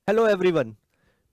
Hello everyone.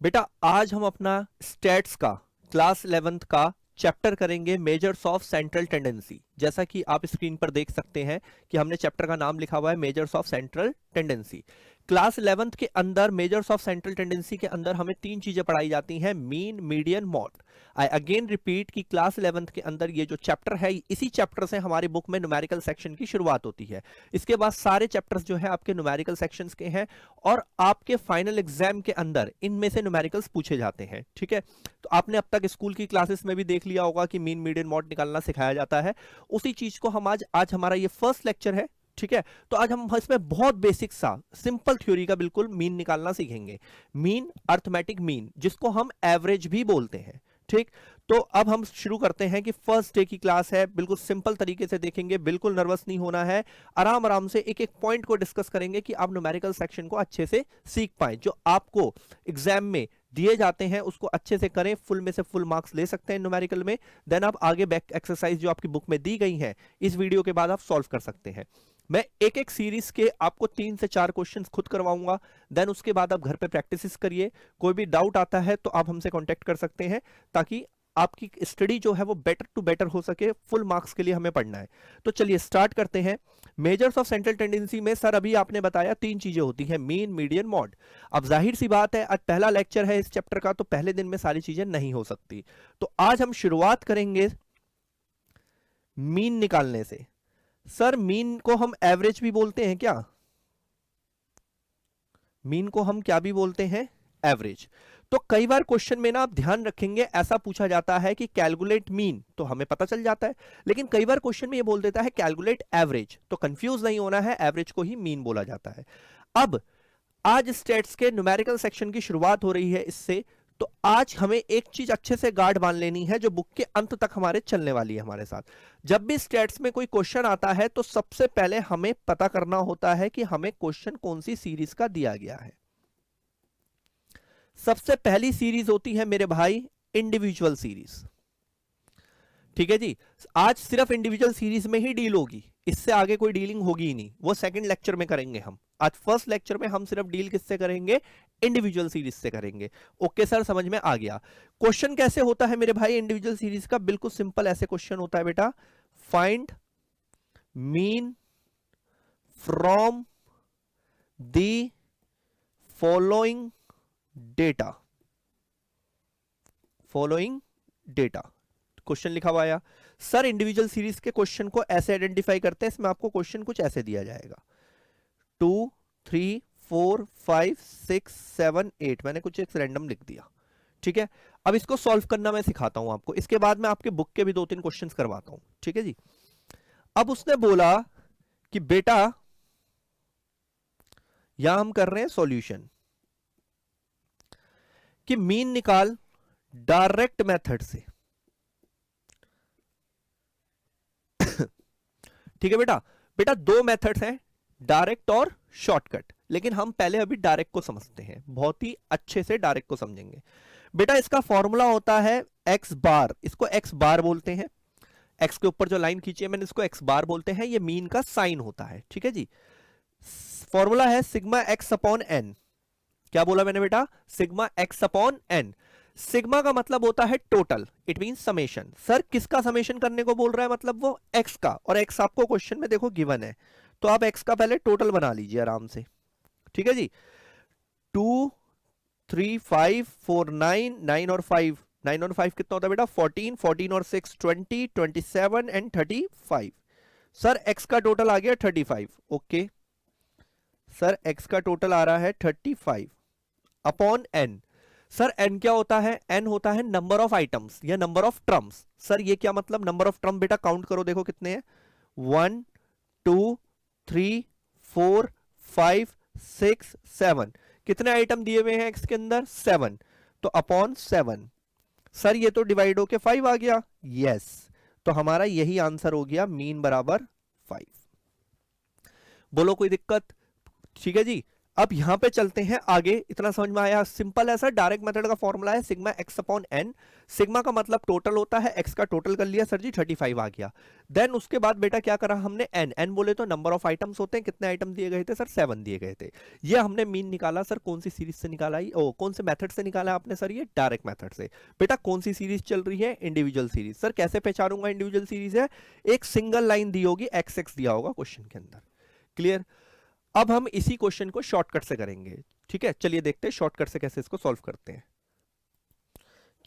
बेटा आज हम अपना स्टैट्स का क्लास 11th का चैप्टर करेंगे मेजर्स ऑफ सेंट्रल टेंडेंसी। जैसा कि आप स्क्रीन पर देख सकते हैं कि हमने चैप्टर का नाम लिखा हुआ है measures of central tendency. Class 11th के अंदर मेजर्स ऑफ सेंट्रल टेंडेंसी के अंदर हमें तीन चीजें पढ़ाई जाती हैं, mean, median, mod. I again repeat कि क्लास 11th के अंदर ये जो चैप्टर है, इसी चैप्टर से हमारी बुक में न्यूमेरिकल सेक्शन की शुरुआत होती है। इसके बाद सारे चैप्टर्स जो है आपके न्यूमेरिकल सेक्शंस के हैं और आपके फाइनल एग्जाम के अंदर इनमें से न्यूमेरिकल्स पूछे जाते हैं। ठीक है, तो आपने अब तक स्कूल की क्लासेस में भी देख लिया होगा कि मीन, मीडियन, मॉड निकालना सिखाया जाता है। उसी चीज को हम आज हमारा ये फर्स्ट लेक्चर है। ठीक है, तो आज हम इसमें बहुत बेसिक सा सिंपल थ्योरी का बिल्कुल मीन निकालना सीखेंगे। मीन, अर्थमेटिक मीन, जिसको हम एवरेज भी बोलते हैं। ठीक, तो अब हम शुरू करते हैं कि फर्स्ट डे की क्लास है, बिल्कुल सिंपल तरीके से देखेंगे, बिल्कुल नर्वस नहीं होना है। आराम आराम से एक एक पॉइंट को डिस्कस करेंगे कि आप न्यूमेरिकल सेक्शन को अच्छे से सीख पाएं। जो आपको एग्जाम में दिए जाते हैं उसको अच्छे से करें, फुल में से फुल मार्क्स ले सकते हैं न्यूमेरिकल में। देन आप आगे बैक एक्सरसाइज जो आपकी बुक में दी गई है इस वीडियो के बाद आप सॉल्व कर सकते हैं। मैं एक एक सीरीज के आपको 3 से 4 क्वेश्चंस खुद करवाऊंगा। देन उसके बाद आप घर पे प्रैक्टिस करिए। कोई भी डाउट आता है तो आप हमसे कांटेक्ट कर सकते हैं ताकि आपकी स्टडी जो है वो बेटर टू बेटर हो सके। फुल मार्क्स के लिए हमें पढ़ना है। तो चलिए स्टार्ट करते हैं। मेजर्स ऑफ सेंट्रल टेंडेंसी में सर अभी आपने बताया 3 चीजें होती हैं, मीन, मीडियन, मॉड। अब जाहिर सी बात है आज पहला लेक्चर है इस चैप्टर का, तो पहले दिन में सारी चीजें नहीं हो सकती। तो आज हम शुरुआत करेंगे मीन निकालने से। सर मीन को हम एवरेज भी बोलते हैं क्या? मीन को हम क्या भी बोलते हैं? एवरेज। तो कई बार क्वेश्चन में ना आप ध्यान रखेंगे ऐसा पूछा जाता है कि कैलकुलेट मीन, तो हमें पता चल जाता है। लेकिन कई बार क्वेश्चन में ये बोल देता है कैलकुलेट एवरेज, तो कंफ्यूज नहीं होना है, एवरेज को ही मीन बोला जाता है। अब आज स्टेट्स के न्यूमेरिकल सेक्शन की शुरुआत हो रही है इससे। तो आज हमें एक चीज अच्छे से गार्ड बांध लेनी है जो बुक के अंत तक हमारे चलने वाली है हमारे साथ। जब भी स्टेट्स में कोई क्वेश्चन आता है तो सबसे पहले हमें पता करना होता है कि हमें क्वेश्चन कौन सी सीरीज का दिया गया है। सबसे पहली सीरीज होती है मेरे भाई इंडिविजुअल सीरीज। ठीक है जी, आज सिर्फ इंडिविजुअल सीरीज में ही डील होगी, इससे आगे कोई डीलिंग होगी ही नहीं, वो सेकंड लेक्चर में करेंगे हम। आज फर्स्ट लेक्चर में हम सिर्फ डील किससे करेंगे? इंडिविजुअल सीरीज से करेंगे। ओके सर, समझ में आ गया। क्वेश्चन कैसे होता है मेरे भाई इंडिविजुअल सीरीज का? बिल्कुल सिंपल ऐसे क्वेश्चन होता है बेटा, find mean from the following data. Following data question लिखा हुआ आया। सर इंडिविजुअल सीरीज के क्वेश्चन को ऐसे आइडेंटिफाई करते हैं, इसमें आपको क्वेश्चन कुछ ऐसे दिया जाएगा 2 3 4 5 6 7 8, मैंने कुछ एक रैंडम लिख दिया। ठीक है, अब इसको सॉल्व करना मैं सिखाता हूं आपको, इसके बाद मैं आपके बुक के भी 2-3 क्वेश्चंस करवाता हूं। ठीक है जी, अब उसने बोला कि बेटा यहां हम कर रहे हैं सॉल्यूशन कि मीन निकाल डायरेक्ट मेथड से। ठीक है बेटा, बेटा 2 मेथड्स हैं, डायरेक्ट और शॉर्टकट, लेकिन हम पहले अभी डायरेक्ट को समझते हैं, बहुत ही अच्छे से डायरेक्ट को समझेंगे। बेटा इसका फॉर्मूला होता है एक्स बार, इसको एक्स बार बोलते हैं। एक्स के ऊपर जो लाइन खींची है मैंने इसको एक्स बार बोलते हैं, ये मीन का साइन होता है। ठीक है जी, फॉर्मूला है सिग्मा एक्स अपॉन एन। क्या बोला मैंने बेटा? Sigma x upon n. Sigma का मतलब होता है total, it mean summation. Sir किसका समेशन करने को बोल रहा है? मतलब वो एक्स का, और एक्स आपको क्वेश्चन में देखो गिवन है, तो आप एक्स का पहले टोटल बना लीजिए आराम से। ठीक है जी, 2 3 5 4 9, 9 और 5, 9 और 5 कितना होता है बेटा? 14, 14 और 6 20, 27 एंड 35। सर एक्स का टोटल आ गया 35। ओके सर, एक्स का टोटल आ रहा है 35 अपॉन एन। सर एन क्या होता है? एन होता है नंबर ऑफ आइटम्स या नंबर ऑफ ट्रम्स। सर ये क्या मतलब? नंबर ऑफ ट्रम बेटा काउंट करो, देखो कितने हैं, 1 2 3 4 5 6 7। कितने आइटम दिए हुए हैं एक्स के अंदर? 7, तो अपॉन 7। सर ये तो डिवाइड होके 5 आ गया। यस, तो हमारा यही आंसर हो गया, मीन बराबर 5। बोलो कोई दिक्कत? ठीक है जी, अब यहां पे चलते हैं आगे, इतना समझ में आया? सिंपल है सर, डायरेक्ट मेथड का फॉर्मूला है sigma x upon n. Sigma का मतलब टोटल होता है, एक्स का टोटल कर लिया सर जी, 35 आ गया। देन उसके बाद बेटा क्या करा हमने, एन, एन बोले तो नंबर ऑफ आइटम्स होते हैं, कितने आइटम दिए गए थे सर, 7 दिए गए थे। ये हमने मीन निकाला सर, कौन सी सीरीज से निकाला, कौन से मेथड से निकाला आपने सर, ये डायरेक्ट मेथड से। बेटा कौन सी सीरीज चल रही है, इंडिविजुअल सीरीज। सर कैसे पहचानूंगा इंडिविजुअल सीरीज है, एक सिंगल लाइन दी होगी, एक्स एक्स दिया होगा क्वेश्चन के अंदर। क्लियर? अब हम इसी क्वेश्चन को शॉर्टकट से करेंगे, ठीक है? चलिए देखते हैं शॉर्टकट से कैसे इसको सॉल्व करते हैं।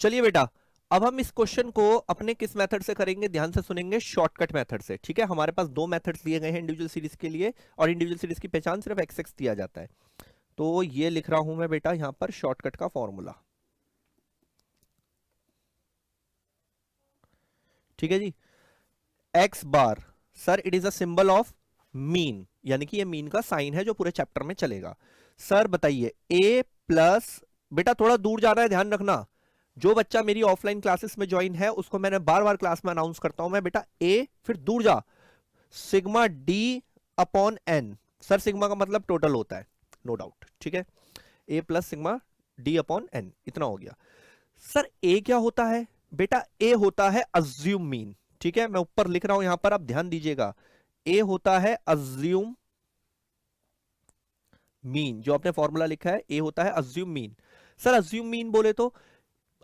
चलिए बेटा, अब हम इस क्वेश्चन को अपने किस मेथड से करेंगे, ध्यान से सुनेंगे, शॉर्टकट मेथड से, ठीक है? हमारे पास दो मेथड्स दिए गए हैं इंडिविजुअल सीरीज के लिए, और इंडिविजुअल सीरीज की पहचान सिर्फ एक्स एक्स दिया जाता है। तो ये लिख रहा हूं मैं बेटा यहां पर शॉर्टकट का फॉर्मूला, ठीक है जी। X bar sir it is a symbol of mean, यानी कि ये मीन का साइन है जो पूरे चैप्टर में चलेगा। सर बताइए ए प्लस, बेटा थोड़ा दूर जा रहा है, ध्यान रखना। जो बच्चा मेरी ऑफलाइन क्लासेस में ज्वाइन है उसको मैंने बार बार क्लास में अनाउंस करता हूं मैं, बेटा ए फिर दूर जा, sigma D upon N. Sir sigma का मतलब टोटल होता है, नो डाउट, ठीक है? A plus sigma D upon N, इतना हो गया। सर ए क्या होता है, बेटा ए होता है अज्यूम मीन, ठीक है? मैं ऊपर लिख रहा हूं यहां पर, आप ध्यान दीजिएगा। ए होता है अज्यूम मीन, जो आपने फॉर्मूला लिखा है ए होता है assume mean. Sir assume mean बोले तो,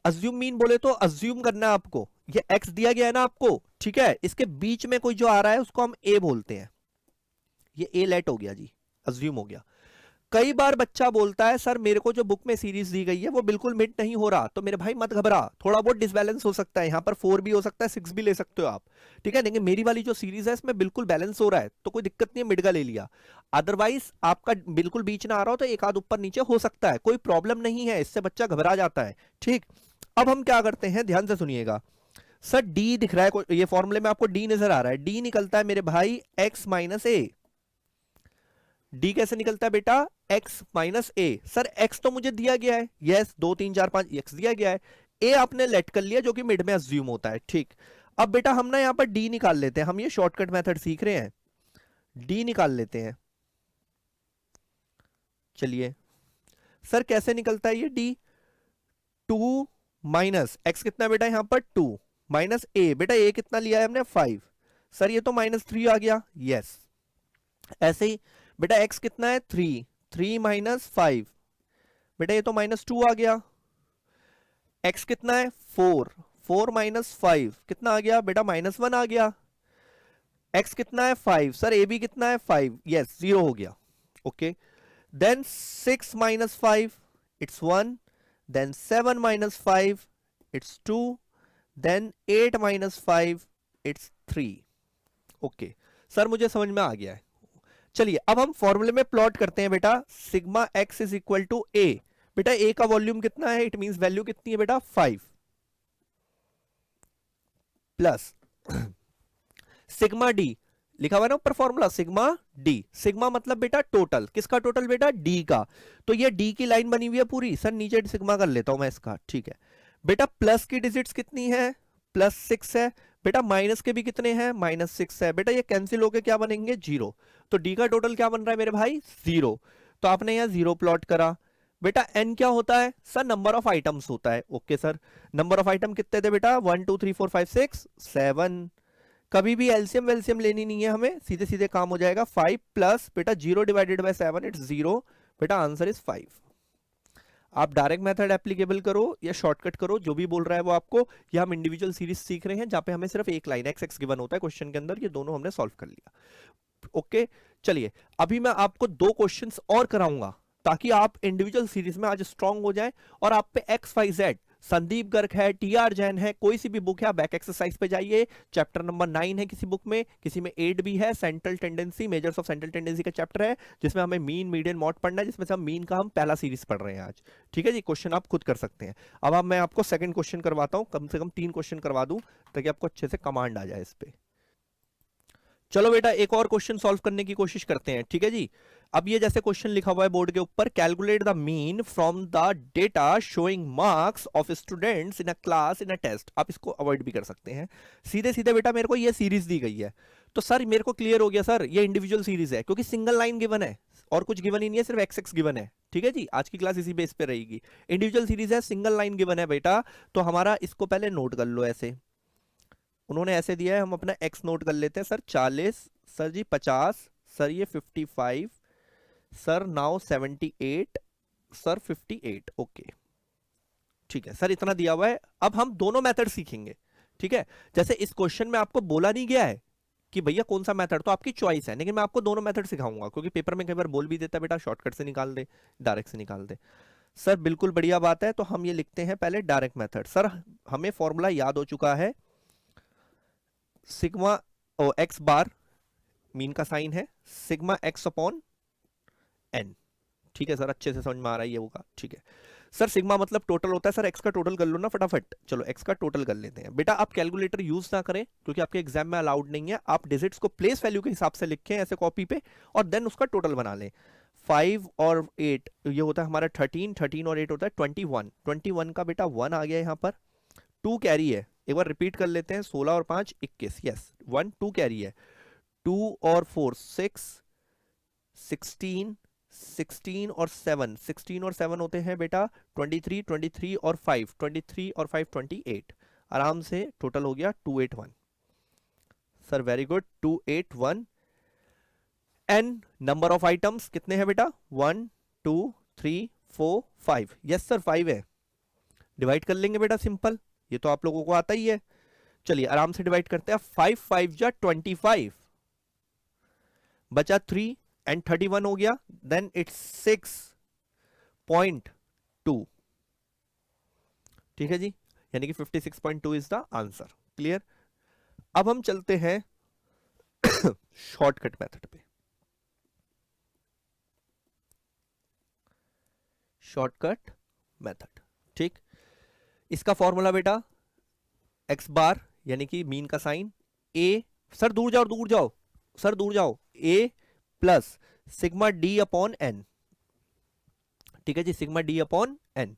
अज्यूम मीन बोले तो अज्यूम करना है आपको, ये एक्स दिया गया है ना आपको, ठीक है? इसके बीच में कोई जो आ रहा है उसको हम ए बोलते हैं, ये ए लेट हो गया जी, अज्यूम हो गया। कई बार बच्चा बोलता है सर मेरे को जो बुक में सीरीज दी गई है वो बिल्कुल मिट नहीं हो रहा, तो मेरे भाई मत घबरा, थोड़ा बहुत डिसबैलेंस हो सकता है, यहाँ पर 4 भी हो सकता है, 6 भी ले सकते हो आप, ठीक है? लेकिन मेरी वाली जो सीरीज है इसमें बिल्कुल बैलेंस हो रहा है, तो कोई दिक्कत नहीं है, मिड का ले लिया। अदरवाइज आपका बिल्कुल बीच ना आ रहा हो तो एक आध ऊपर नीचे हो सकता है, कोई प्रॉब्लम नहीं है, इससे बच्चा घबरा जाता है, ठीक? अब हम क्या करते हैं, ध्यान से सुनिएगा। सर डी दिख रहा है, ये फॉर्मूले में आपको डी नजर आ रहा है, डी निकलता है मेरे भाई एक्स माइनस ए। डी कैसे निकलता है बेटा, x माइनस ए। सर x तो मुझे दिया गया है, यस 2 3 4 5 x दिया गया है, a आपने लेट कर लिया जो कि मिड में अज्यूम होता है, ठीक? अब बेटा हम ना यहां पर d निकाल लेते हैं, हम ये शॉर्टकट मेथड सीख रहे हैं, d निकाल लेते हैं। चलिए सर कैसे निकलता है ये d, 2 माइनस x कितना बेटा यहां पर 2 माइनस a, बेटा a कितना लिया है हमने 5, सर ये तो -3 आ गया, यस। ऐसे ही बेटा x कितना है 3, 3 माइनस 5, बेटा ये तो -2 आ गया। x कितना है 4, 4 माइनस 5 कितना आ गया बेटा -1 आ गया। x कितना है 5, सर a भी कितना है 5, यस 0 हो गया, okay. Then 6 minus 5 it's 1, then 7 minus 5 it's 2, then 8 minus 5 it's 3, okay. Sir मुझे समझ में आ गया है। चलिए अब हम फॉर्मूले में प्लॉट करते हैं बेटा, sigma X is equal to A. बेटा ए का वॉल्यूम कितना है, इट मींस वैल्यू कितनी है बेटा 5, प्लस सिग्मा डी लिखा हुआ है ना ऊपर फॉर्मूला, सिग्मा डी। सिग्मा मतलब बेटा टोटल, किसका टोटल बेटा, डी का। तो ये डी की लाइन बनी हुई है पूरी, सर नीचे सिग्मा कर लेता हूं मैं इसका, ठीक है बेटा। प्लस की डिजिट्स कितनी है, +6 है बेटा, माइनस के भी कितने हैं, -6 है बेटा, ये कैंसिल होके क्या बनेंगे 0, तो डी का टोटल क्या बन रहा है मेरे भाई 0। तो आपने यहाँ 0 प्लॉट करा। बेटा n क्या होता है, सर नंबर ऑफ आइटम्स होता है, okay sir. Number of item कितने थे बेटा, 1 2 3 4 5 6 7। कभी भी एलसीएम वेलसीएम लेनी नहीं है हमें, सीधे सीधे काम हो जाएगा। 5 प्लस बेटा 0 डिवाइडेड बाय 7 इट्स 0, बेटा आंसर इज 5। आप डायरेक्ट मेथड एप्लीकेबल करो या शॉर्टकट करो, जो भी बोल रहा है वो आपको। ये हम इंडिविजुअल सीरीज सीख रहे हैं जहां पे हमें सिर्फ एक लाइन एक्स एक्स गिवन होता है क्वेश्चन के अंदर, ये दोनों हमने सॉल्व कर लिया, ओके। चलिए अभी मैं आपको 2 क्वेश्चंस और कराऊंगा ताकि आप इंडिविजुअल सीरीज में आज स्ट्रांग हो जाएं, और आप पे XYZ संदीप गर्ग है, TR जैन है, कोई सी भी बुक है, आप बैक एक्सरसाइज पे जाइए, चैप्टर नंबर 9 है किसी बुक में, किसी में 8 भी है, central tendency, measures of central tendency का चैप्टर है, जिसमें हमें मीन मीडियन मॉड पढ़ना है, जिसमें से हम मीन का हम पहला सीरीज पढ़ रहे हैं आज, ठीक है जी। क्वेश्चन आप खुद कर सकते हैं। अब मैं आपको सेकंड क्वेश्चन करवाता हूं, कम से कम 3 क्वेश्चन करवा दूं ताकि आपको अच्छे से कमांड आ जाए इस पे। चलो बेटा एक और क्वेश्चन सॉल्व करने की कोशिश करते हैं, ठीक है जी। अब ये जैसे क्वेश्चन लिखा हुआ है बोर्ड के ऊपर, calculate the mean from the data showing marks of students in a class in a test. आप इसको अवॉइड भी कर सकते हैं। सीधे सीधे बेटा मेरे को ये सीरीज दी गई है, तो सर मेरे को क्लियर हो गया सर ये इंडिविजुअल सीरीज है, क्योंकि सिंगल लाइन गिवन है, और कुछ गिवन ही नहीं है, सिर्फ एक्स एक्स गिवन है। ठीक है जी, आज की क्लास इसी बेस पे रहेगी। इंडिविजुअल सीरीज है, सिंगल लाइन गिवन है बेटा, तो हमारा इसको पहले नोट कर लो ऐसे। उन्होंने ऐसे दिया है, हम अपना एक्स नोट कर लेते हैं। सर 40, सर जी 50, सर ये 55, सर नाउ 78, सर 58। ओके ठीक है सर, इतना दिया हुआ है। अब हम दोनों मेथड सीखेंगे। ठीक है, जैसे इस क्वेश्चन में आपको बोला नहीं गया है कि भैया कौन सा मेथड, तो आपकी चॉइस है, लेकिन मैं आपको दोनों मेथड सिखाऊंगा, क्योंकि पेपर में कई बार बोल भी देता है बेटा शॉर्टकट से निकाल दे, डायरेक्ट से निकाल दे। सर बिल्कुल बढ़िया बात है, तो हम ये लिखते हैं पहले डायरेक्ट मेथड। सर हमें फॉर्मूला याद हो चुका है, सिग्मा ओ एक्स बार, मीन का साइन है, सिग्मा एक्स अपॉन एन। ठीक है सर, अच्छे से समझ में आ रहा है ये होगा। ठीक है सर, सिग्मा मतलब टोटल होता है। सर एक्स का टोटल कर लो ना फटाफट, चलो एक्स का टोटल कर लेते हैं। बेटा आप कैलकुलेटर यूज ना करें, क्योंकि आपके एग्जाम में अलाउड नहीं है। आप डिजिट्स को प्लेस वैल्यू के हिसाब से लिखें ऐसे कॉपी पे, और देन उसका टोटल बना लें। 5 और 8 ये होता है हमारा 13, 13 और 8 होता है 21। 21 का बेटा 1 आ गया यहाँ पर, 2 कैरी है। एक बार रिपीट कर लेते हैं, 16 और 5 21, यस 1 2 कैरी है। 2 और 4 6, 16, 16 और 7, 16 और 7 होते हैं बेटा 23, 23 और 5, 23 और 5 28। आराम से टोटल हो गया 281। Sir very good, 281। N number of items कितने हैं बेटा, 1 2 3 4 5। यस सर 5 है। डिवाइड कर लेंगे बेटा, सिंपल, ये तो आप लोगों को आता ही है। चलिए आराम से डिवाइड करते हैं। 5 5 जा 25, बचा 3 एंड 31 हो गया, देन इट्स 6.2। ठीक है जी, यानी कि 56.2 इज द आंसर। क्लियर। अब हम चलते हैं शॉर्टकट मेथड पे। शॉर्टकट मेथड, ठीक, इसका फॉर्मूला बेटा एक्स बार यानी कि मीन का साइन, ए, सर दूर जाओ दूर जाओ, सर दूर जाओ, A plus sigma D upon N. ठीक है जी, sigma D upon N.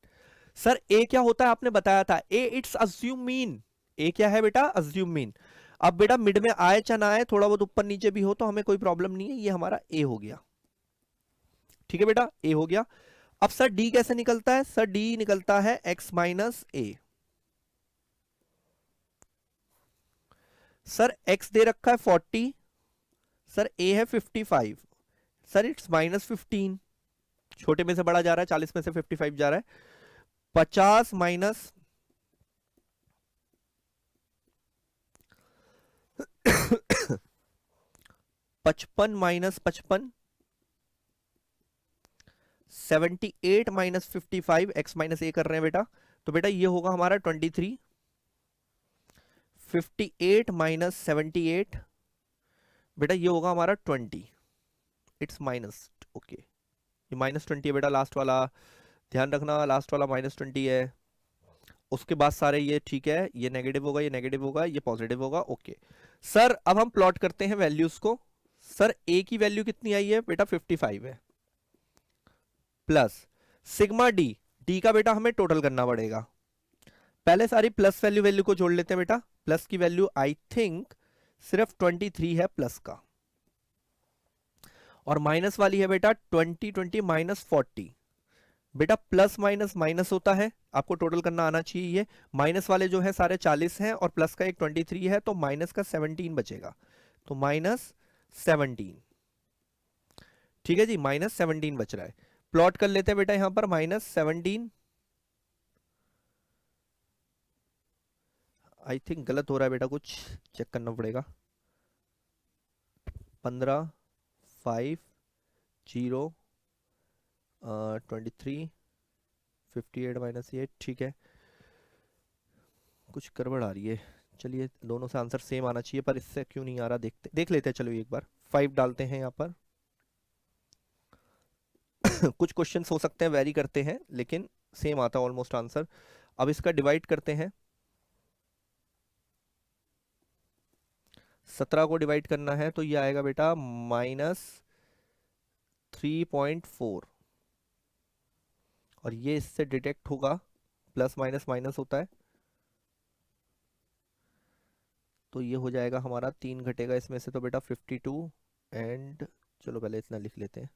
Sir A क्या होता है आपने बताया था, A it's assume mean. A क्या है बेटा, अज्यूम मीन। अब बेटा मिड में आए चाहे ना आए, थोड़ा बहुत ऊपर नीचे भी हो तो हमें कोई प्रॉब्लम नहीं है, ये हमारा ए हो गया। ठीक है बेटा, ए हो गया। अब सर डी कैसे निकलता है, सर डी निकलता है एक्स माइनस ए। सर एक्स दे रखा है 40, सर ए है 55, सर इट्स -15। छोटे में से बड़ा जा रहा है, 40 में से 55 जा रहा है। 50 minus 55 minus 55, 78 minus 55, X minus A कर रहे हैं बेटा, तो बेटा ये होगा हमारा 23। 58 माइनस 78, बेटा ये होगा हमारा 20। इट्स माइनस, ओके, ये -20 है बेटा, लास्ट वाला ध्यान रखना, लास्ट वाला -20 है। उसके बाद सारे ये ठीक है, ये नेगेटिव होगा, ये नेगेटिव होगा, ये पॉजिटिव होगा। ओके सर, अब हम प्लॉट करते हैं वैल्यूज को। सर ए की वैल्यू कितनी आई है बेटा, 55 है, प्लस सिग्मा डी, डी का बेटा हमें टोटल करना पड़ेगा। पहले सारी प्लस वैल्यू वैल्यू को जोड़ लेते हैं बेटा। प्लस की वैल्यू आई थिंक सिर्फ 23 है प्लस का, और माइनस वाली है बेटा 20 20 माइनस 40। बेटा प्लस माइनस माइनस होता है, आपको टोटल करना आना चाहिए। ये माइनस वाले जो है सारे 40 हैं, और प्लस का एक 23 है, तो माइनस का 17 बचेगा, तो -17। ठीक है जी, -17 बच रहा है। प्लॉट कर लेते हैं बेटा यहां पर, -17। आई थिंक गलत हो रहा है बेटा, कुछ चेक करना पड़ेगा। 15 5 0 23 58 -8। ठीक है, कुछ गड़बड़ आ रही है। चलिए दोनों से आंसर सेम आना चाहिए, पर इससे क्यों नहीं आ रहा, देख लेते हैं। चलो एक बार 5 डालते हैं यहाँ पर। कुछ क्वेश्चंस हो सकते हैं वेरी करते हैं, लेकिन सेम आता है ऑलमोस्ट आंसर। अब इसका डिवाइड करते हैं, 17 को डिवाइड करना है, तो ये आएगा बेटा -3.4, और ये इससे डिटेक्ट होगा, प्लस माइनस माइनस होता है, तो ये हो जाएगा हमारा 3 घटेगा इसमें से, तो बेटा 52 एंड, चलो पहले इतना लिख लेते हैं,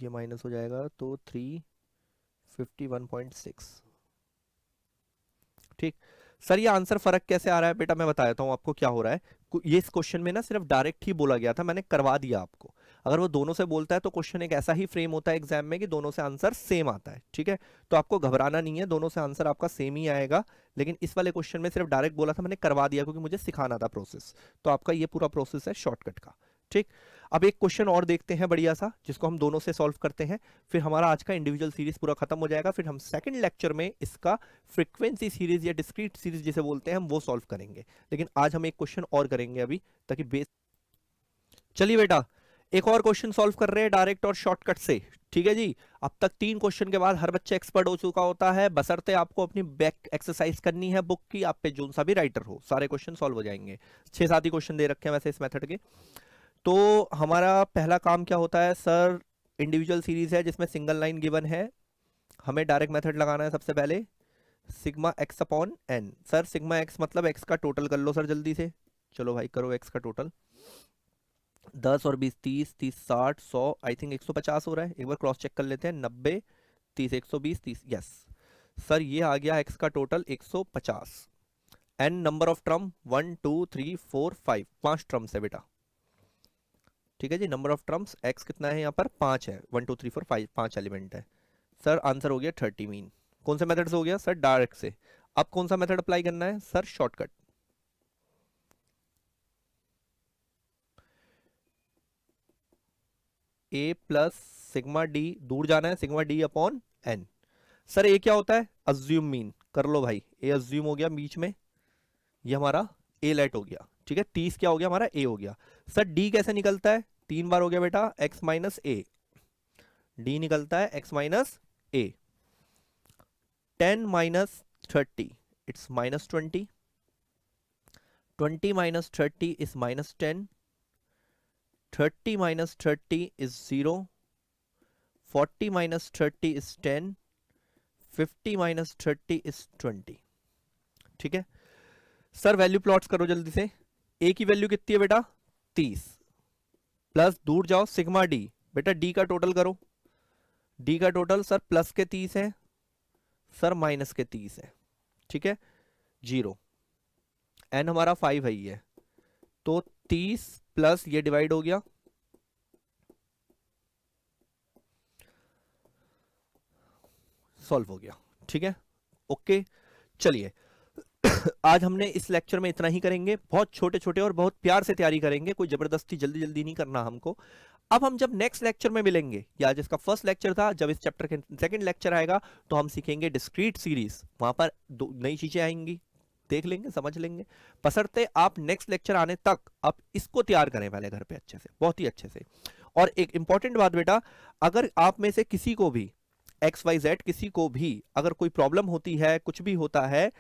ये माइनस हो जाएगा तो 351.6। ठीक सर, ये आंसर फर्क कैसे आ रहा है बेटा, मैं बता देता हूँ आपको क्या हो रहा है। ये इस क्वेश्चन में ना सिर्फ डायरेक्ट ही बोला गया था, मैंने करवा दिया आपको। अगर वो दोनों से बोलता है तो क्वेश्चन एक ऐसा ही फ्रेम होता है एग्जाम में कि दोनों से आंसर सेम आता है। ठीक है, तो आपको घबराना नहीं है, दोनों से आंसर आपका सेम ही आएगा। लेकिन इस वाले क्वेश्चन में सिर्फ डायरेक्ट बोला था, मैंने करवा दिया क्योंकि मुझे सिखाना था प्रोसेस। तो आपका ये पूरा प्रोसेस है शॉर्टकट का। ठीक, अब एक क्वेश्चन और देखते हैं बढ़िया सा, जिसको हम दोनों से सॉल्व करते हैं, फिर हमारा आज का इंडिविजुअल सीरीज पूरा खत्म हो जाएगा। फिर हम सेकंड लेक्चर में इसका फ्रीक्वेंसी सीरीज या डिस्क्रीट सीरीज जिसे बोलते हैं हम वो सॉल्व करेंगे। लेकिन आज हम एक क्वेश्चन और करेंगे अभी, ताकि बेस। चलिए बेटा, एक और क्वेश्चन सॉल्व कर रहे हैं डायरेक्ट और शॉर्टकट से। ठीक है जी, अब तक 3 क्वेश्चन के बाद हर बच्चा एक्सपर्ट हो चुका होता है, बशर्ते आपको अपनी बैक एक्सरसाइज करनी है बुक की, आप पे जो सा भी राइटर हो, सारे क्वेश्चन सॉल्व हो जाएंगे। 6-7 ही क्वेश्चन दे रखे हैं वैसे इस मेथड के। तो हमारा पहला काम क्या होता है सर, इंडिविजुअल सीरीज है जिसमें सिंगल लाइन गिवन है, हमें डायरेक्ट मेथड लगाना है सबसे पहले, sigma x upon N. Sir sigma x मतलब एक्स का टोटल कर लो सर जल्दी से, चलो भाई करो एक्स का टोटल। 10 और 20 30, 30 60 100, आई थिंक 150 हो रहा है, एक बार क्रॉस चेक कर लेते हैं। 90 30 120 30, यस सर ये आ गया एक्स का total 150। N number of term 1 2 3 4 5, 5 terms है बेटा। ठीक है जी, नंबर ऑफ टर्म्स एक्स कितना है यहाँ पर 5 है, 1 2 3 4 5, 5 एलिमेंट है। सर आंसर हो गया 30 मीन। कौन से मेथड से हो गया सर, डायरेक्ट से। अब कौन सा मेथड अप्लाई करना है sir, shortcut. A plus sigma D, दूर जाना है, sigma D upon N. Sir A क्या होता है, अज्यूम मीन, कर लो भाई। ए अज्यूम हो गया बीच में, ये हमारा ए लेट हो गया। ठीक है, 30 क्या हो गया हमारा, ए हो गया। सर डी कैसे निकलता है, 3 बार हो गया बेटा, एक्स माइनस ए, डी निकलता है x minus A. 10 minus 30, it's minus 20, 20 minus 30 is minus 10, 30 minus 30 is 0, 40 minus 30 is 10, 50 minus 30 is 20। ठीक है सर, वैल्यू प्लॉट्स करो जल्दी से। ए की वैल्यू कितनी है बेटा 30, प्लस दूर जाओ सिग्मा डी, बेटा डी का टोटल करो। डी का टोटल सर प्लस के 30 है, सर माइनस के 30 है। ठीक है, 0, एन हमारा 5 है, ये तो 30 प्लस ये डिवाइड हो गया, सॉल्व हो गया। ठीक है, ओके चलिए आज हमने इस लेक्चर में इतना ही करेंगे, बहुत छोटे छोटे और बहुत प्यार से तैयारी करेंगे, कोई जबरदस्ती जल्दी जल्दी नहीं करना हमको। अब हम जब नेक्स्ट लेक्चर में मिलेंगे, या जिसका फर्स्ट लेक्चर था, जब इस चैप्टर के सेकंड लेक्चर आएगा तो हम सीखेंगे डिस्क्रीट सीरीज, वहां पर नई चीजें आएंगी, देख लेंगे समझ लेंगे। बशर्ते आप नेक्स्ट लेक्चर आने तक आप इसको तैयार करें पहले घर पे अच्छे से, बहुत ही अच्छे से। और एक इंपॉर्टेंट बात बेटा, अगर आप में से किसी को भी XYZ किसी को भी अगर कोई प्रॉब्लम होती है, कुछ भी होता है,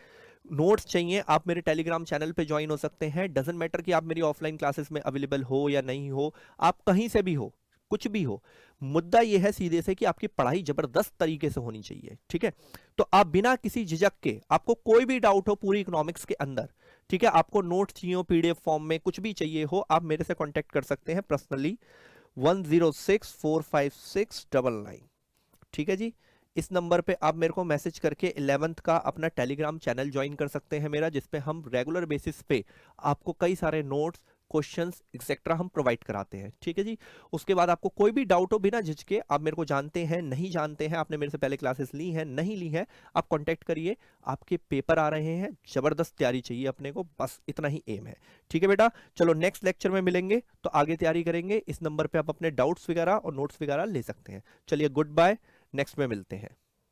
नोट्स चाहिए, आप मेरे टेलीग्राम चैनल पे ज्वाइन हो सकते हैं। डजंट मैटर कि आप मेरी ऑफलाइन क्लासेस में अवेलेबल हो या नहीं हो, आप कहीं से भी हो, कुछ भी हो, मुद्दा यह है सीधे से कि आपकी पढ़ाई जबरदस्त तरीके से होनी चाहिए। ठीक है, तो आप बिना किसी झिझक के, आपको कोई भी डाउट हो पूरी इकोनॉमिक्स के अंदर, ठीक है, आपको नोट्स चाहिए हो PDF फॉर्म में, कुछ भी चाहिए हो, आप मेरे से कॉन्टेक्ट कर सकते हैं पर्सनली 10645699। ठीक है जी, इस नंबर पे आप मेरे को मैसेज करके 11th का अपना टेलीग्राम चैनल ज्वाइन कर सकते हैं मेरा, जिसपे हम रेगुलर बेसिस पे आपको कई सारे नोट्स, क्वेश्चंस एक्सेट्रा हम प्रोवाइड कराते हैं। ठीक है जी, उसके बाद आपको कोई भी डाउट हो, बिना झिझके आप मेरे को जानते हैं नहीं जानते हैं, आपने मेरे से पहले क्लासेस ली हैं नहीं ली है, आप कॉन्टेक्ट करिए। आपके पेपर आ रहे हैं, जबरदस्त तैयारी चाहिए अपने को, बस इतना ही एम है। ठीक है बेटा, चलो नेक्स्ट लेक्चर में मिलेंगे तो आगे तैयारी करेंगे। इस नंबर पर आप अपने डाउट्स वगैरह और नोट्स वगैरह ले सकते हैं। चलिए गुड बाय, नेक्स्ट में मिलते हैं।